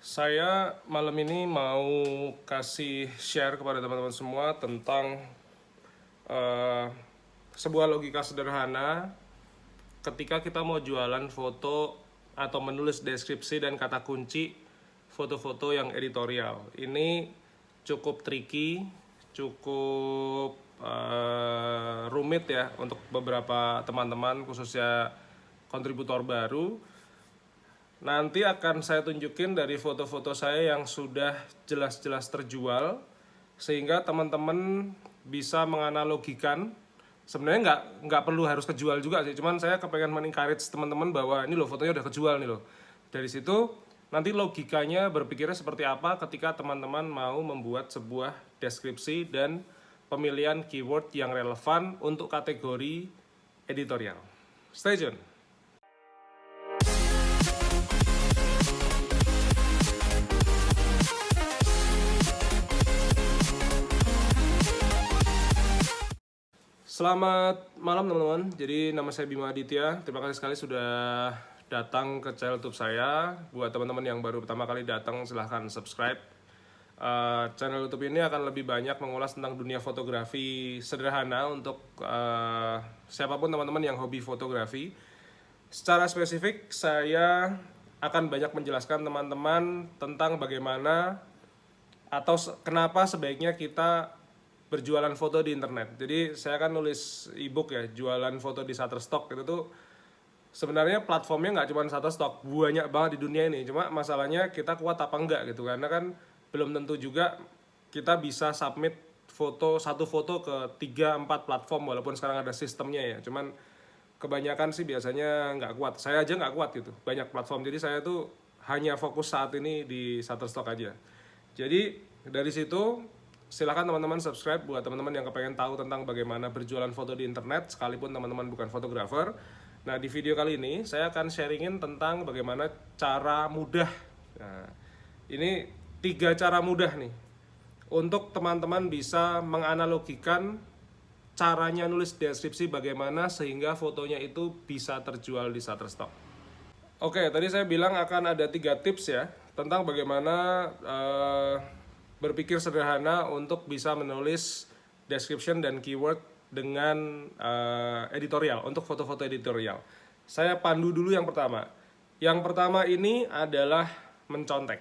Saya malam ini mau kasih share kepada teman-teman semua tentang eh, sebuah logika sederhana ketika kita mau jualan foto atau menulis deskripsi dan kata kunci foto-foto yang editorial. Ini cukup tricky, cukup rumit ya untuk beberapa teman-teman khususnya kontributor baru. Nanti akan saya tunjukin dari foto-foto saya yang sudah jelas-jelas terjual, sehingga teman-teman bisa menganalogikan. Sebenarnya nggak perlu harus kejual juga sih, cuman saya kepengen men-encourage teman-teman bahwa ini loh fotonya udah kejual nih loh. Dari situ nanti logikanya berpikirnya seperti apa ketika teman-teman mau membuat sebuah deskripsi dan pemilihan keyword yang relevan untuk kategori editorial. Stay tune. Selamat malam teman-teman. Jadi nama saya Bima Aditya. Terima kasih sekali sudah datang ke channel YouTube saya. Buat teman-teman yang baru pertama kali datang, silahkan subscribe. Channel YouTube ini akan lebih banyak mengulas tentang dunia fotografi sederhana untuk siapapun teman-teman yang hobi fotografi. Secara spesifik saya akan banyak menjelaskan teman-teman tentang bagaimana atau kenapa sebaiknya kita berjualan foto di internet. Jadi saya akan nulis ebook ya, jualan foto di Shutterstock. Itu tuh sebenarnya platformnya nggak cuma Shutterstock, banyak banget di dunia ini. Cuma masalahnya kita kuat apa enggak gitu, karena kan belum tentu juga kita bisa submit satu foto ke 3-4 platform, walaupun sekarang ada sistemnya ya. Cuman kebanyakan sih biasanya nggak kuat. Saya aja nggak kuat gitu, banyak platform. Jadi saya tuh hanya fokus saat ini di Shutterstock aja. Jadi dari situ silakan teman-teman subscribe buat teman-teman yang kepengen tahu tentang bagaimana berjualan foto di internet sekalipun teman-teman bukan fotografer. Nah, di video kali ini saya akan sharingin tentang bagaimana cara mudah. Nah, ini 3 cara mudah nih untuk teman-teman bisa menganalogikan caranya nulis deskripsi bagaimana sehingga fotonya itu bisa terjual di Shutterstock. Oke, tadi saya bilang akan ada 3 tips ya tentang bagaimana berpikir sederhana untuk bisa menulis description dan keyword dengan editorial, untuk foto-foto editorial. Saya pandu dulu yang pertama. Yang pertama ini adalah mencontek.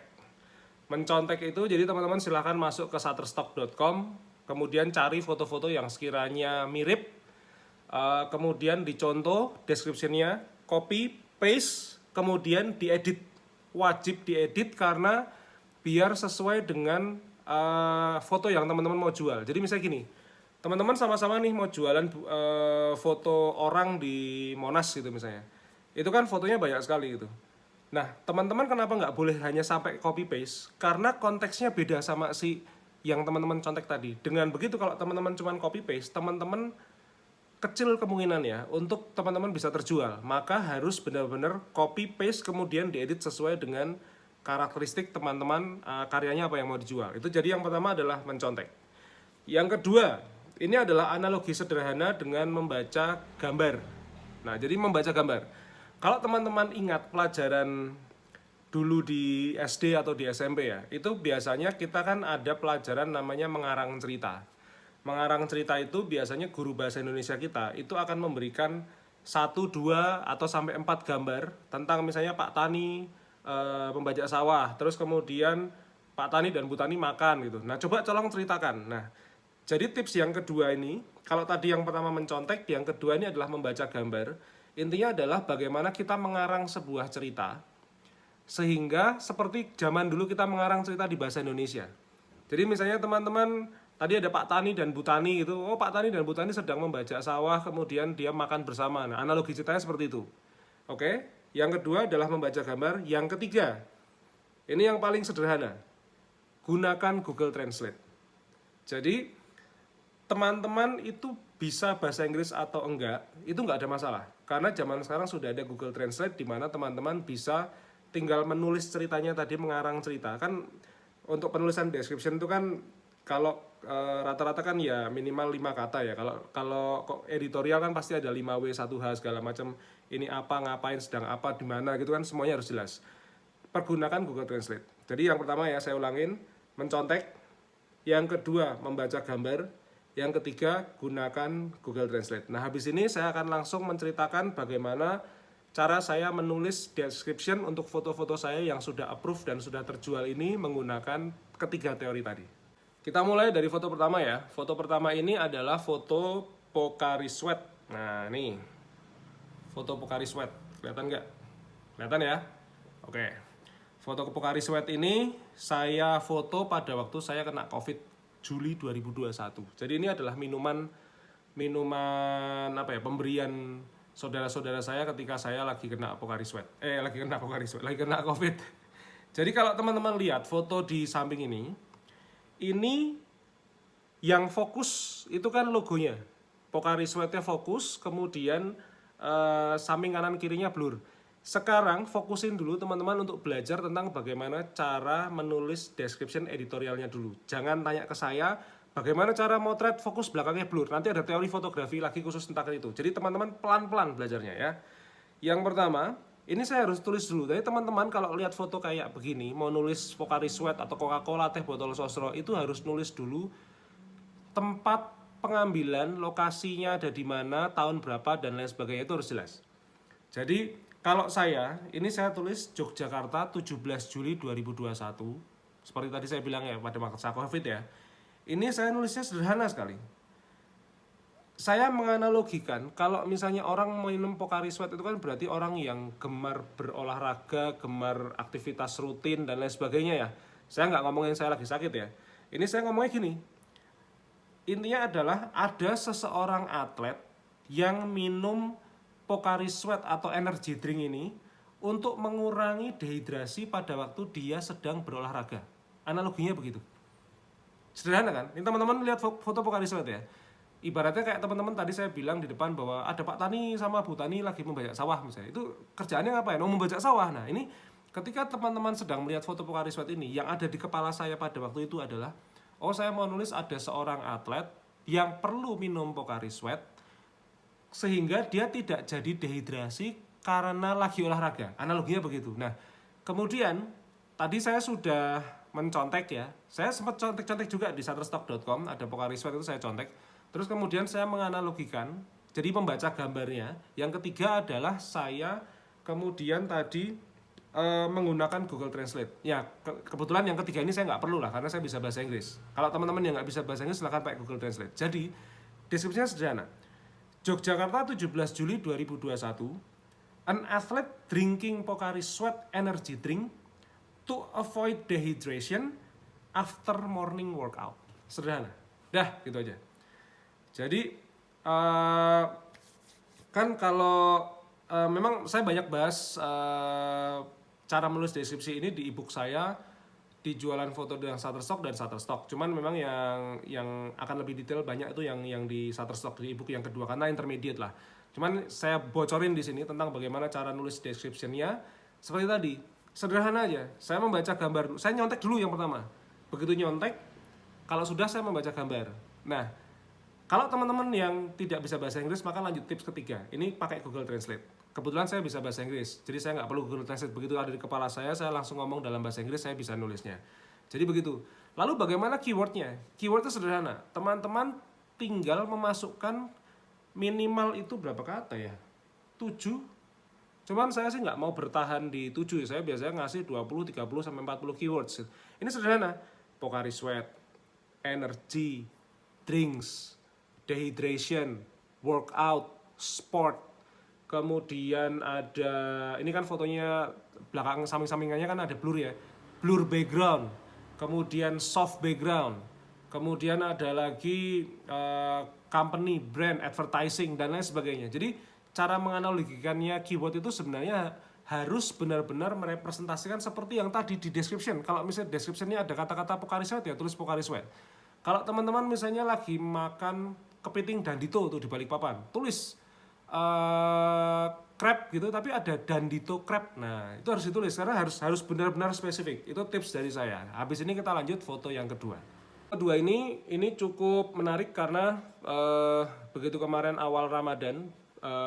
Mencontek itu jadi teman-teman silahkan masuk ke shutterstock.com, kemudian cari foto-foto yang sekiranya mirip, kemudian dicontoh description-nya, copy, paste, kemudian diedit. Wajib diedit karena biar sesuai dengan foto yang teman-teman mau jual. Jadi misalnya gini, teman-teman sama-sama nih mau jualan foto orang di Monas gitu misalnya. Itu kan fotonya banyak sekali gitu. Nah, teman-teman kenapa nggak boleh hanya sampai copy paste? Karena konteksnya beda sama si yang teman-teman contek tadi. Dengan begitu kalau teman-teman cuma copy paste, teman-teman kecil kemungkinannya untuk teman-teman bisa terjual. Maka harus benar-benar copy paste kemudian diedit sesuai dengan karakteristik teman-teman karyanya apa yang mau dijual. Itu jadi yang pertama adalah mencontek. Yang kedua, ini adalah analogi sederhana dengan membaca gambar. Nah, jadi membaca gambar. Kalau teman-teman ingat pelajaran dulu di SD atau di SMP ya, itu biasanya kita kan ada pelajaran namanya mengarang cerita. Mengarang cerita itu biasanya guru bahasa Indonesia kita itu akan memberikan 1, 2, atau sampai 4 gambar tentang misalnya Pak Tani membajak sawah, terus kemudian Pak Tani dan Bu Tani makan gitu. Nah, coba tolong ceritakan. Nah, jadi tips yang kedua ini, kalau tadi yang pertama mencontek, yang kedua ini adalah membaca gambar. Intinya adalah bagaimana kita mengarang sebuah cerita sehingga seperti zaman dulu kita mengarang cerita di bahasa Indonesia. Jadi misalnya teman-teman tadi ada Pak Tani dan Bu Tani gitu. Oh, Pak Tani dan Bu Tani sedang membajak sawah, kemudian dia makan bersama. Nah, analogi ceritanya seperti itu. Oke? Yang kedua adalah membaca gambar. Yang ketiga, ini yang paling sederhana, gunakan Google Translate. Jadi teman-teman itu bisa bahasa Inggris atau enggak, itu enggak ada masalah. Karena zaman sekarang sudah ada Google Translate di mana teman-teman bisa tinggal menulis ceritanya tadi, mengarang cerita. Kan untuk penulisan description itu kan kalau rata-rata kan ya minimal 5 kata ya. Kalau editorial kan pasti ada 5W, 1H segala macam. Ini apa, ngapain, sedang apa, di mana gitu kan semuanya harus jelas. pergunakan Google Translate. Jadi yang pertama ya, saya ulangin, mencontek. Yang kedua, membaca gambar. Yang ketiga, gunakan Google Translate. Nah, habis ini saya akan langsung menceritakan bagaimana cara saya menulis description untuk foto-foto saya yang sudah approve dan sudah terjual ini menggunakan ketiga teori tadi. Kita mulai dari foto pertama ya. Foto pertama ini adalah foto Pocari Sweat. Nah, nih. Foto Pocari Sweat. Kelihatan nggak? Kelihatan ya? Oke. Foto Pocari Sweat ini saya foto pada waktu saya kena COVID Juli 2021. Jadi ini adalah minuman pemberian saudara-saudara saya ketika saya lagi kena Pocari Sweat. Lagi kena COVID. Jadi kalau teman-teman lihat foto di samping ini yang fokus itu kan logonya. Pocari Sweat-nya fokus, kemudian samping kanan kirinya blur. Sekarang fokusin dulu teman-teman untuk belajar tentang bagaimana cara menulis description editorialnya dulu. Jangan tanya ke saya bagaimana cara motret fokus belakangnya blur. Nanti ada teori fotografi lagi khusus tentang itu. Jadi teman-teman pelan-pelan belajarnya ya. Yang pertama, ini saya harus tulis dulu. Jadi teman-teman kalau lihat foto kayak begini, mau nulis Pocari Sweat atau Coca-Cola, teh botol sosro, itu harus nulis dulu tempat pengambilan, lokasinya ada di mana, tahun berapa, dan lain sebagainya, itu harus jelas. Jadi kalau saya tulis Yogyakarta 17 Juli 2021. Seperti tadi saya bilang ya, pada masa COVID ya. Ini saya nulisnya sederhana sekali. Saya menganalogikan, kalau misalnya orang minum Pocari Sweat itu kan berarti orang yang gemar berolahraga, gemar aktivitas rutin, dan lain sebagainya ya. Saya nggak ngomongin saya lagi sakit ya. Ini saya ngomongnya gini. Intinya adalah ada seseorang atlet yang minum Pocari Sweat atau energy drink ini untuk mengurangi dehidrasi pada waktu dia sedang berolahraga. Analoginya begitu. Sederhana kan? Ini teman-teman lihat foto Pocari Sweat ya. Ibaratnya kayak teman-teman tadi saya bilang di depan bahwa ada Pak Tani sama Bu Tani lagi membajak sawah misalnya. Itu kerjaannya ngapain? Mau membajak sawah. Nah ini ketika teman-teman sedang melihat foto Pocari Sweat ini, yang ada di kepala saya pada waktu itu adalah, oh saya mau nulis ada seorang atlet yang perlu minum Pocari Sweat sehingga dia tidak jadi dehidrasi karena lagi olahraga. Analoginya begitu. Nah, kemudian tadi saya sudah mencontek ya. Saya sempat contek-contek juga di shutterstock.com, ada Pocari Sweat itu saya contek. Terus kemudian saya menganalogikan, jadi membaca gambarnya. Yang ketiga adalah saya kemudian tadi menggunakan Google Translate. Ya, kebetulan yang ketiga ini saya nggak perlu lah, karena saya bisa bahasa Inggris. Kalau teman-teman yang nggak bisa bahasa Inggris, silahkan pakai Google Translate. Jadi, deskripsinya sederhana. Yogyakarta 17 Juli 2021, an athlete drinking Pocari Sweat energy drink to avoid dehydration after morning workout. Sederhana. Dah, gitu aja. Jadi, kan kalau memang saya banyak bahas cara menulis deskripsi ini di ebook saya, di jualan foto dengan Shutterstock dan Shutterstock. Cuman memang yang akan lebih detail banyak itu yang di Shutterstock, di ebook yang kedua, karena intermediate lah. Cuman saya bocorin di sini tentang bagaimana cara nulis description-nya. Seperti tadi, sederhana aja. Saya membaca gambar dulu. Saya nyontek dulu yang pertama. Begitu nyontek, kalau sudah saya membaca gambar. Nah, kalau teman-teman yang tidak bisa bahasa Inggris, maka lanjut tips ketiga. Ini pakai Google Translate. Kebetulan saya bisa bahasa Inggris, jadi saya nggak perlu Google Translate. Begitu ada di kepala saya langsung ngomong dalam bahasa Inggris, saya bisa nulisnya. Jadi begitu. Lalu bagaimana keywordnya? Keyword itu sederhana. Teman-teman tinggal memasukkan minimal itu berapa kata ya? 7. Cuman saya sih nggak mau bertahan di 7. Saya biasanya ngasih 20, 30, sampai 40 keywords. Ini sederhana. Pocari Sweat, energy, drinks, dehydration, workout, sport. Kemudian ada, ini kan fotonya belakang samping-sampingannya kan ada blur ya. Blur background. Kemudian soft background. Kemudian ada lagi company, brand, advertising, dan lain sebagainya. Jadi cara menganalogikannya keyword itu sebenarnya harus benar-benar merepresentasikan seperti yang tadi di description. Kalau misalnya descriptionnya ada kata-kata Pocari Sweat, ya tulis Pocari Sweat. Kalau teman-teman misalnya lagi makan kepiting Dandito tuh di Balikpapan, tulis crab gitu, tapi ada Dandito crab. Nah, itu harus ditulis karena harus benar-benar spesifik. Itu tips dari saya. Habis ini kita lanjut foto yang kedua. Kedua ini cukup menarik karena begitu kemarin awal Ramadan,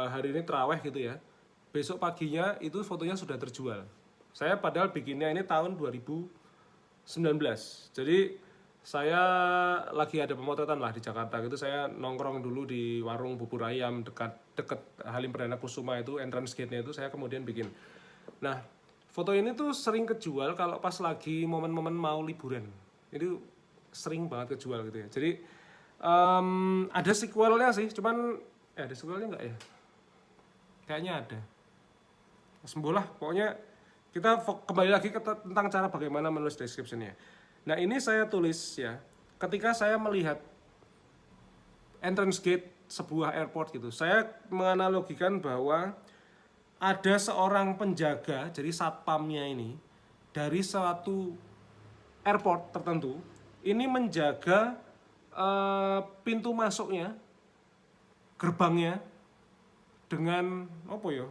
hari ini terawih gitu ya. Besok paginya itu fotonya sudah terjual. Saya padahal bikinnya ini tahun 2019. Jadi saya lagi ada pemotretan lah di Jakarta gitu. Saya nongkrong dulu di warung bubur ayam dekat Halim Perdana Kusuma itu, entrance gate-nya itu saya kemudian bikin. Nah, foto ini tuh sering kejual kalau pas lagi momen-momen mau liburan. Itu sering banget kejual gitu ya. Jadi ada sequelnya sih, cuman ada sequelnya nggak ya? Kayaknya ada. Sembuhlah, pokoknya kita kembali lagi tentang cara bagaimana menulis description-nya. Nah, ini saya tulis ya, ketika saya melihat entrance gate sebuah airport gitu, saya menganalogikan bahwa ada seorang penjaga, jadi satpamnya ini, dari suatu airport tertentu, ini menjaga pintu masuknya, gerbangnya, dengan apa ya?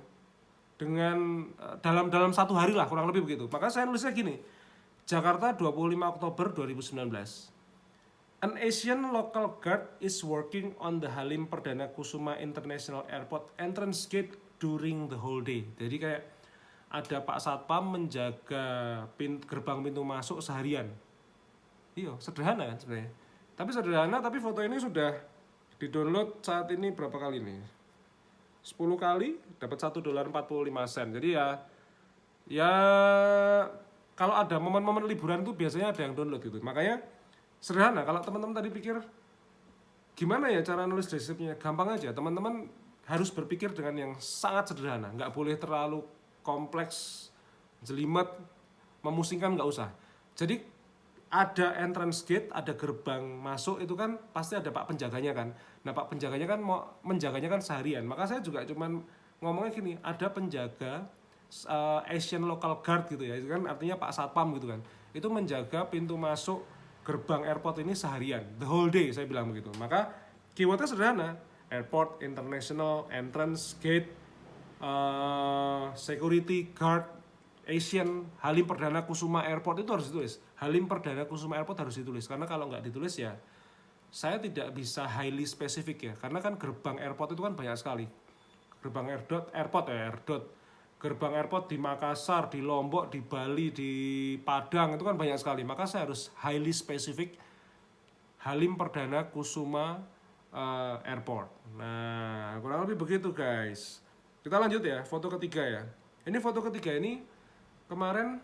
Dengan dalam satu hari lah, kurang lebih begitu. Maka saya nulisnya gini, Jakarta 25 Oktober 2019. An Asian local guard is working on the Halim Perdana Kusuma International Airport entrance gate during the whole day. Jadi kayak ada Pak Satpam menjaga gerbang pintu masuk seharian. Iya, sederhana kan sebenarnya. Tapi sederhana, tapi foto ini sudah di-download saat ini berapa kali nih? 10 kali dapat $1.45. Jadi ya kalau ada momen-momen liburan tuh biasanya ada yang download gitu. Makanya sederhana. Kalau teman-teman tadi pikir gimana ya cara nulis deskripsinya, gampang aja. Teman-teman harus berpikir dengan yang sangat sederhana, nggak boleh terlalu kompleks, jelimet, memusingkan, nggak usah. Jadi ada entrance gate, ada gerbang masuk, itu kan pasti ada pak penjaganya kan. Nah, pak penjaganya kan mau menjaganya kan seharian. Maka saya juga cuman ngomongnya gini, ada penjaga Asian local guard gitu ya. Itu kan artinya pak satpam gitu kan. Itu menjaga pintu masuk gerbang airport ini seharian, the whole day, saya bilang begitu. Maka keywordnya sederhana, airport, international, entrance gate, security guard, Asian, Halim Perdana Kusuma Airport itu harus ditulis. Halim Perdana Kusuma Airport harus ditulis, karena kalau nggak ditulis ya saya tidak bisa highly spesifik ya, karena kan gerbang airport itu kan banyak sekali. Gerbang gerbang airport di Makassar, di Lombok, di Bali, di Padang, itu kan banyak sekali. Maka saya harus highly spesifik Halim Perdana Kusuma Airport. Nah, kurang lebih begitu guys. Kita lanjut ya, foto ketiga ya. Ini foto ketiga ini kemarin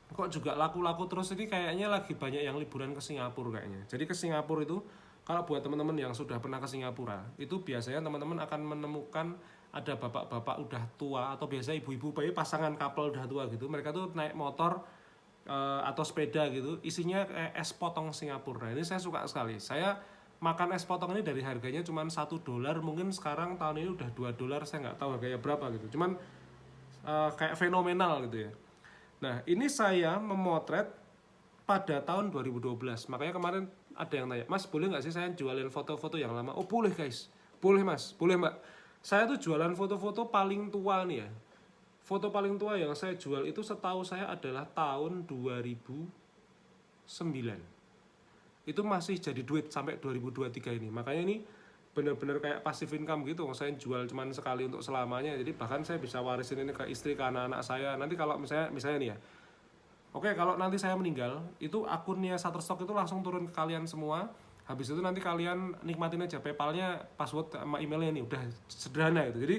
kok juga laku-laku terus, ini kayaknya lagi banyak yang liburan ke Singapura kayaknya. Jadi ke Singapura itu, kalau buat teman-teman yang sudah pernah ke Singapura, itu biasanya teman-teman akan menemukan ada bapak-bapak udah tua atau biasa ibu-ibu, pasangan couple udah tua gitu. Mereka tuh naik motor atau sepeda gitu, isinya es potong Singapura. Nah, ini saya suka sekali. Saya makan es potong ini dari harganya cuma $1, mungkin sekarang tahun ini udah $2, saya nggak tahu harganya berapa gitu. Cuman kayak fenomenal gitu ya. Nah, ini saya memotret pada tahun 2012. Makanya kemarin ada yang tanya, Mas boleh nggak sih saya jualin foto-foto yang lama? Oh boleh guys, boleh Mas, boleh Mbak. Saya tuh jualan foto-foto paling tua nih ya. Foto paling tua yang saya jual itu setahu saya adalah tahun 2009. Itu masih jadi duit sampai 2023 ini. Makanya ini benar-benar kayak passive income gitu. Saya jual cuman sekali untuk selamanya. Jadi bahkan saya bisa warisin ini ke istri, ke anak-anak saya. Nanti kalau misalnya nih ya, oke, kalau nanti saya meninggal, itu akunnya Shutterstock itu langsung turun ke kalian semua. Habis itu nanti kalian nikmatin aja PayPal-nya, password sama emailnya ini udah sederhana itu. Jadi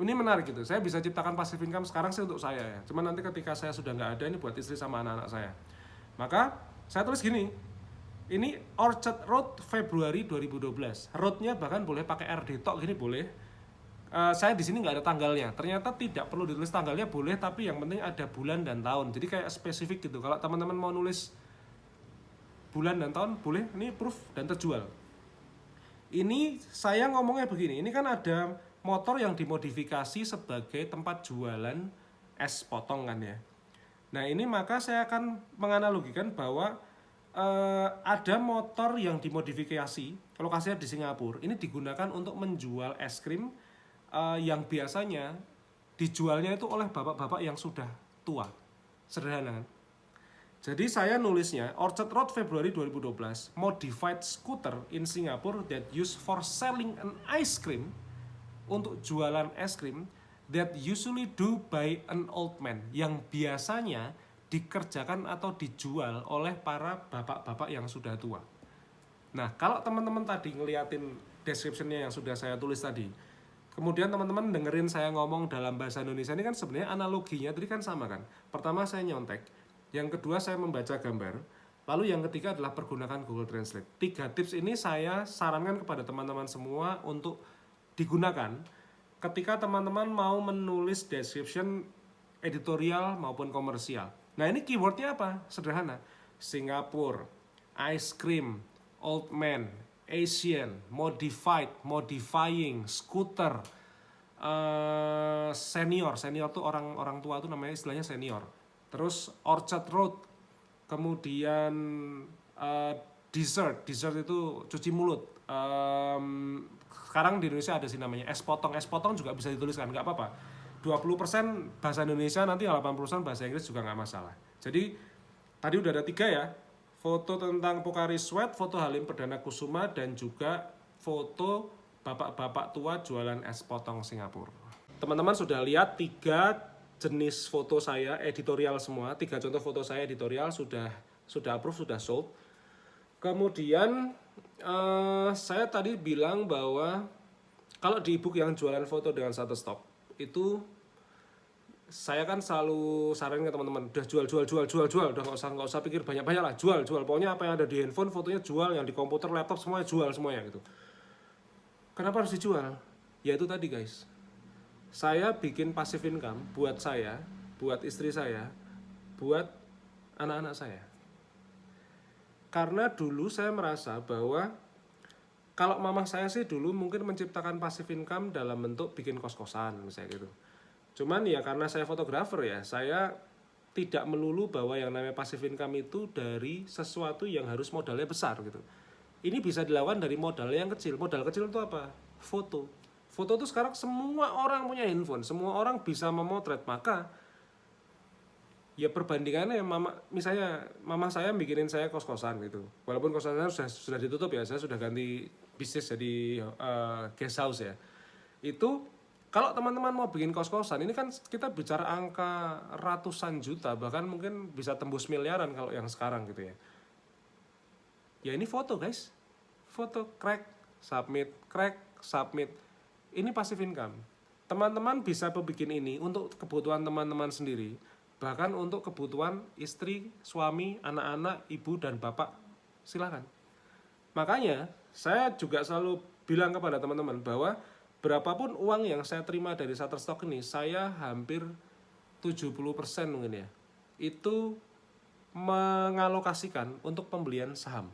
ini menarik gitu. Saya bisa ciptakan passive income sekarang sih untuk saya ya. Cuman nanti ketika saya sudah nggak ada, ini buat istri sama anak-anak saya. Maka saya tulis gini. Ini Orchard Road Februari 2012. Roadnya bahkan boleh pakai RD tok gini boleh. Saya di sini nggak ada tanggalnya. Ternyata tidak perlu ditulis tanggalnya, boleh, tapi yang penting ada bulan dan tahun. Jadi kayak spesifik gitu. Kalau teman-teman mau nulis bulan dan tahun boleh. Ini proof dan terjual. Ini saya ngomongnya begini. Ini kan ada motor yang dimodifikasi sebagai tempat jualan es potong kan ya. Nah ini maka saya akan menganalogikan bahwa ada motor yang dimodifikasi, lokasinya di Singapura. Ini digunakan untuk menjual es krim yang biasanya dijualnya itu oleh bapak-bapak yang sudah tua. Sederhana kan? Jadi saya nulisnya Orchard Road Februari 2012, modified scooter in Singapore that used for selling an ice cream, untuk jualan es krim that usually do by an old man, yang biasanya dikerjakan atau dijual oleh para bapak-bapak yang sudah tua. Nah, kalau teman-teman tadi ngeliatin description-nya yang sudah saya tulis tadi, kemudian teman-teman dengerin saya ngomong dalam bahasa Indonesia, ini kan sebenarnya analoginya tadi kan sama kan. Pertama saya nyontek, yang kedua saya membaca gambar, lalu yang ketiga adalah pergunakan Google Translate. 3 tips ini saya sarankan kepada teman-teman semua untuk digunakan ketika teman-teman mau menulis description editorial maupun komersial. Nah, ini keywordnya apa? Sederhana. Singapura, ice cream, old man, Asian, modified, modifying, scooter, senior tuh orang tua tuh namanya istilahnya senior. Terus Orchard Road, kemudian dessert itu cuci mulut. Sekarang di Indonesia ada sih namanya es potong juga bisa dituliskan, nggak apa-apa. 20% bahasa Indonesia, nanti 80% bahasa Inggris juga nggak masalah. Jadi tadi udah ada 3 ya, foto tentang Pocari Sweat, foto Halim Perdana Kusuma, dan juga foto bapak-bapak tua jualan es potong Singapura. Teman-teman sudah lihat 3 jenis foto saya editorial semua, 3 contoh foto saya editorial sudah approve, sudah sold. Kemudian saya tadi bilang bahwa kalau di ebook yang jualan foto dengan Shutterstock itu saya kan selalu saranin ke teman-teman, udah jual, udah nggak usah pikir banyak lah, jual, pokoknya apa yang ada di handphone fotonya jual, yang di komputer, laptop semuanya jual semuanya gitu. Kenapa harus dijual? Ya itu tadi guys, saya bikin passive income buat saya, buat istri saya, buat anak-anak saya. Karena dulu saya merasa bahwa kalau mama saya sih dulu mungkin menciptakan passive income dalam bentuk bikin kos-kosan misalnya gitu. Cuman ya karena saya fotografer ya, saya tidak melulu bahwa yang namanya passive income itu dari sesuatu yang harus modalnya besar gitu. Ini bisa dilakukan dari modal yang kecil. Modal kecil itu apa? Foto. Foto itu sekarang semua orang punya handphone, semua orang bisa memotret, maka ya perbandingannya misalnya mama saya bikinin saya kos-kosan gitu. Walaupun kos-kosannya sudah ditutup ya, saya sudah ganti bisnis jadi guest house ya. Itu kalau teman-teman mau bikin kos-kosan, ini kan kita bicara angka ratusan juta, bahkan mungkin bisa tembus miliaran kalau yang sekarang gitu ya. Ya ini foto guys. Foto crack, submit. Ini passive income. Teman-teman bisa bikin ini untuk kebutuhan teman-teman sendiri, bahkan untuk kebutuhan istri, suami, anak-anak, ibu, dan bapak, silakan. Makanya saya juga selalu bilang kepada teman-teman bahwa berapapun uang yang saya terima dari Shutterstock ini, saya hampir 70% mungkin ya, itu mengalokasikan untuk pembelian saham.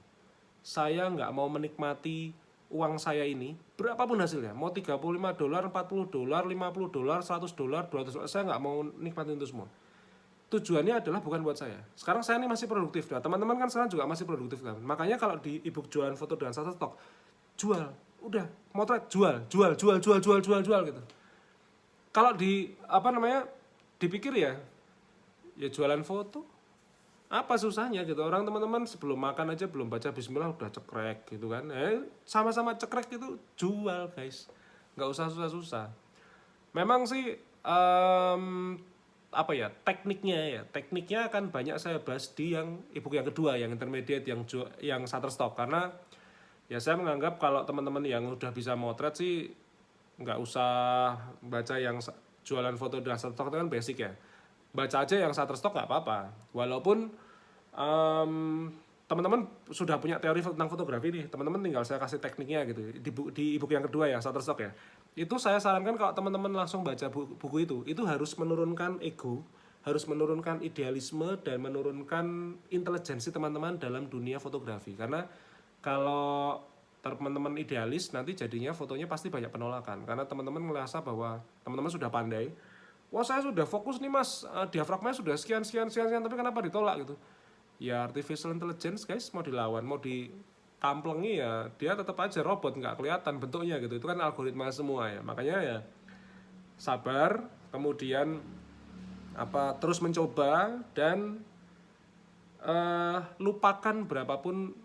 Saya nggak mau menikmati uang saya ini, berapapun hasilnya, mau $35, $40, $50, $100, $200, saya nggak mau nikmatin itu semua. Tujuannya adalah bukan buat saya. Sekarang saya ini masih produktif. Nah, teman-teman kan sekarang juga masih produktif kan. Makanya kalau di ebook jualan foto dengan Shutterstock, jual, udah, motret, jual gitu. Kalau dipikir ya jualan foto, apa susahnya gitu. Orang teman-teman sebelum makan aja belum baca bismillah udah cekrek gitu kan. Sama-sama cekrek itu jual guys. Nggak usah susah-susah. Memang sih tekniknya akan banyak saya bahas di yang ebook yang kedua, yang intermediate, yang Shutterstock, karena ya saya menganggap kalau teman-teman yang udah bisa motret sih nggak usah baca yang jualan foto dengan Shutterstock, itu kan basic ya, baca aja yang Shutterstock nggak apa-apa. Walaupun teman-teman sudah punya teori tentang fotografi nih, teman-teman tinggal saya kasih tekniknya gitu di ebook yang kedua yang Shutterstock ya. Itu saya sarankan kalau teman-teman langsung baca buku itu harus menurunkan ego, harus menurunkan idealisme, dan menurunkan intelijensi teman-teman dalam dunia fotografi. Karena kalau teman-teman idealis, nanti jadinya fotonya pasti banyak penolakan. Karena teman-teman ngerasa bahwa teman-teman sudah pandai, wah saya sudah fokus nih mas, diafragmanya sudah sekian, tapi kenapa ditolak gitu. Ya artificial intelligence guys, mau dilawan, mau ditamplengi ya dia tetap aja robot, nggak kelihatan bentuknya gitu. Itu kan algoritma semua ya. Makanya ya sabar, kemudian terus mencoba, dan lupakan berapapun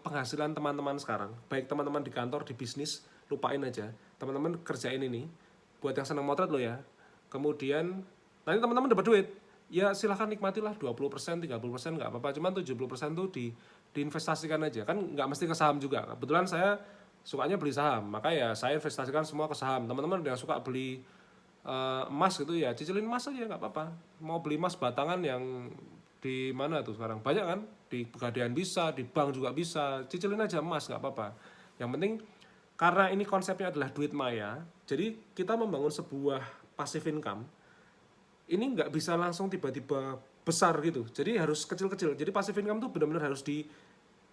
penghasilan teman-teman sekarang, baik teman-teman di kantor, di bisnis, lupain aja. Teman-teman kerjain ini, buat yang senang motret loh ya. Kemudian nanti teman-teman dapat duit, ya silahkan nikmatilah 20%, 30% nggak apa-apa, cuman 70% tuh diinvestasikan aja, kan nggak mesti ke saham juga. Kebetulan saya sukanya beli saham, maka ya saya investasikan semua ke saham. Teman-teman yang suka beli emas gitu ya, cicilin emas aja nggak apa-apa. Mau beli emas batangan yang di mana tuh sekarang banyak kan, di Pegadaian bisa, di bank juga bisa, cicilin aja emas nggak apa-apa. Yang penting karena ini konsepnya adalah duit maya, jadi kita membangun sebuah passive income ini nggak bisa langsung tiba-tiba besar gitu, jadi harus kecil-kecil. Jadi passive income tuh benar-benar harus di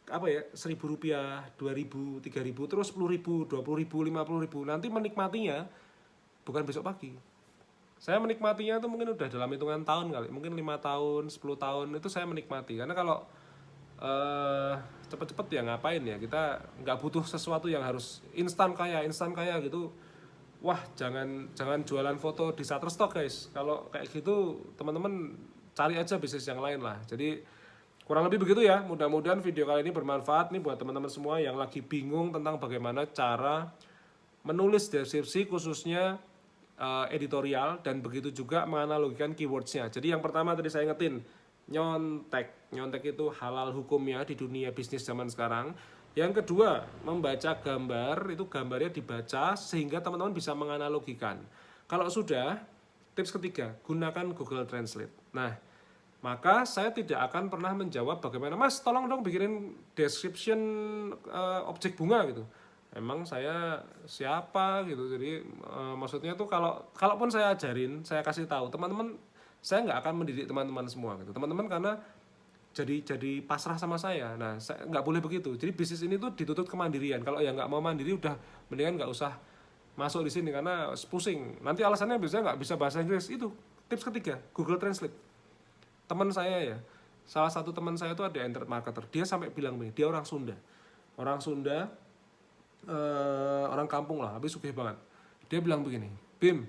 apa ya, 1.000 rupiah, 2.000, 3.000, terus 10.000, 20.000, 50.000. Nanti menikmatinya bukan besok pagi. Saya menikmatinya tuh mungkin udah dalam hitungan tahun kali, mungkin 5 tahun, 10 tahun itu saya menikmati. Karena kalau cepet-cepet ya ngapain ya, kita nggak butuh sesuatu yang harus instan kaya gitu. Wah, jangan jualan foto di Shutterstock guys. Kalau kayak gitu teman-teman cari aja bisnis yang lain lah. Jadi kurang lebih begitu ya. Mudah-mudahan video kali ini bermanfaat nih buat teman-teman semua yang lagi bingung tentang bagaimana cara menulis deskripsi khususnya editorial, dan begitu juga menganalogikan keywordsnya. Jadi yang pertama tadi saya ingetin, nyontek itu halal hukumnya di dunia bisnis zaman sekarang. Yang kedua, membaca gambar, itu gambarnya dibaca sehingga teman-teman bisa menganalogikan. Kalau sudah, tips ketiga, gunakan Google Translate. Nah, maka saya tidak akan pernah menjawab bagaimana, Mas tolong dong bikinin description objek bunga gitu. Emang saya siapa gitu. Jadi maksudnya tuh kalaupun saya ajarin, saya kasih tahu teman-teman, saya nggak akan mendidik teman-teman semua gitu. Teman-teman karena jadi pasrah sama saya. Nah, saya nggak boleh begitu. Jadi bisnis ini tuh dituntut kemandirian. Kalau yang nggak mau mandiri udah mendingan nggak usah masuk di sini karena pusing. Nanti alasannya biasanya nggak bisa bahasa Inggris. Itu tips ketiga, Google Translate. Teman saya ya, salah satu teman saya itu ada internet marketer. Dia sampai bilang begini, dia orang Sunda, orang kampung lah, tapi sugih banget. Dia bilang begini, Bim,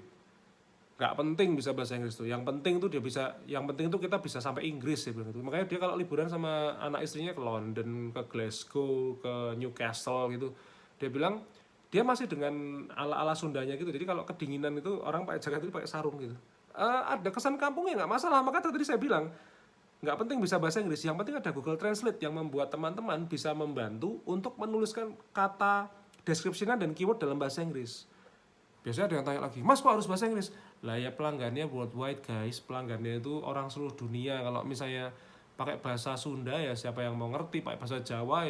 nggak penting bisa bahasa Inggris tuh, yang penting tuh kita bisa sampai Inggris ya bilang gitu. Makanya dia kalau liburan sama anak istrinya ke London, ke Glasgow, ke Newcastle gitu, dia bilang dia masih dengan ala Sundanya gitu. Jadi kalau kedinginan itu orang pakai jaket itu pakai sarung gitu. Ada kesan kampungnya nggak masalah. Maka tadi saya bilang nggak penting bisa bahasa Inggris, yang penting ada Google Translate yang membuat teman-teman bisa membantu untuk menuliskan kata deskripsinya dan keyword dalam bahasa Inggris. Biasanya ada yang tanya lagi, Mas kok harus bahasa Inggris? Lah ya pelanggannya worldwide guys, pelanggannya itu orang seluruh dunia. Kalau misalnya pakai bahasa Sunda ya siapa yang mau ngerti, pakai bahasa Jawa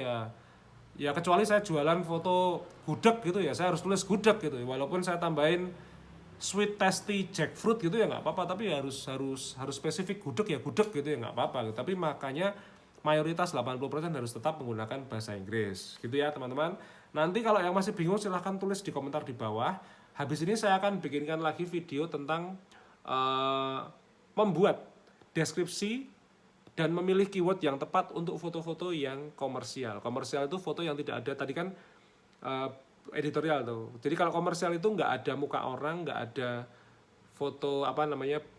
ya kecuali saya jualan foto gudeg gitu ya, saya harus tulis gudeg gitu. Walaupun saya tambahin sweet tasty jackfruit gitu ya nggak apa-apa, tapi harus spesifik gudeg ya gudeg gitu ya nggak apa-apa gitu. Tapi makanya mayoritas 80% harus tetap menggunakan bahasa Inggris gitu ya teman-teman. Nanti kalau yang masih bingung silahkan tulis di komentar di bawah. Habis ini saya akan bikinkan lagi video tentang membuat deskripsi dan memilih keyword yang tepat untuk foto-foto yang komersial. Komersial itu foto yang tidak ada, tadi kan editorial tuh. Jadi kalau komersial itu nggak ada muka orang, nggak ada foto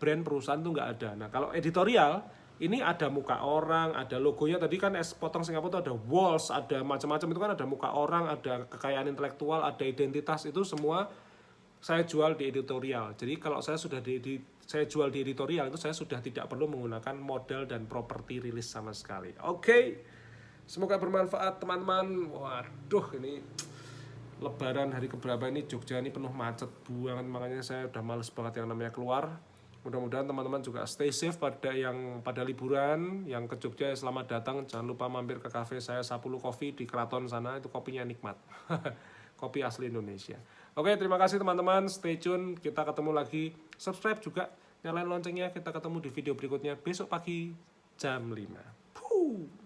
brand perusahaan tuh nggak ada. Nah kalau editorial ini ada muka orang, ada logonya. Tadi kan potong Singapura itu ada walls, ada macam-macam, itu kan ada muka orang, ada kekayaan intelektual, ada identitas, itu semua saya jual di editorial. Jadi kalau saya sudah saya jual di editorial itu saya sudah tidak perlu menggunakan modal dan properti rilis sama sekali. Oke. Semoga bermanfaat teman-teman. Waduh, ini Lebaran hari keberapa ini Jogja ini penuh macet banget, makanya saya udah males banget yang namanya keluar. Mudah-mudahan teman-teman juga stay safe pada liburan, yang ke Jogja selamat datang. Jangan lupa mampir ke cafe saya Sapulu Coffee di Keraton sana, itu kopinya nikmat. Kopi asli Indonesia. Oke, terima kasih teman-teman, stay tune, kita ketemu lagi. Subscribe juga, nyalain loncengnya, kita ketemu di video berikutnya besok pagi jam 5.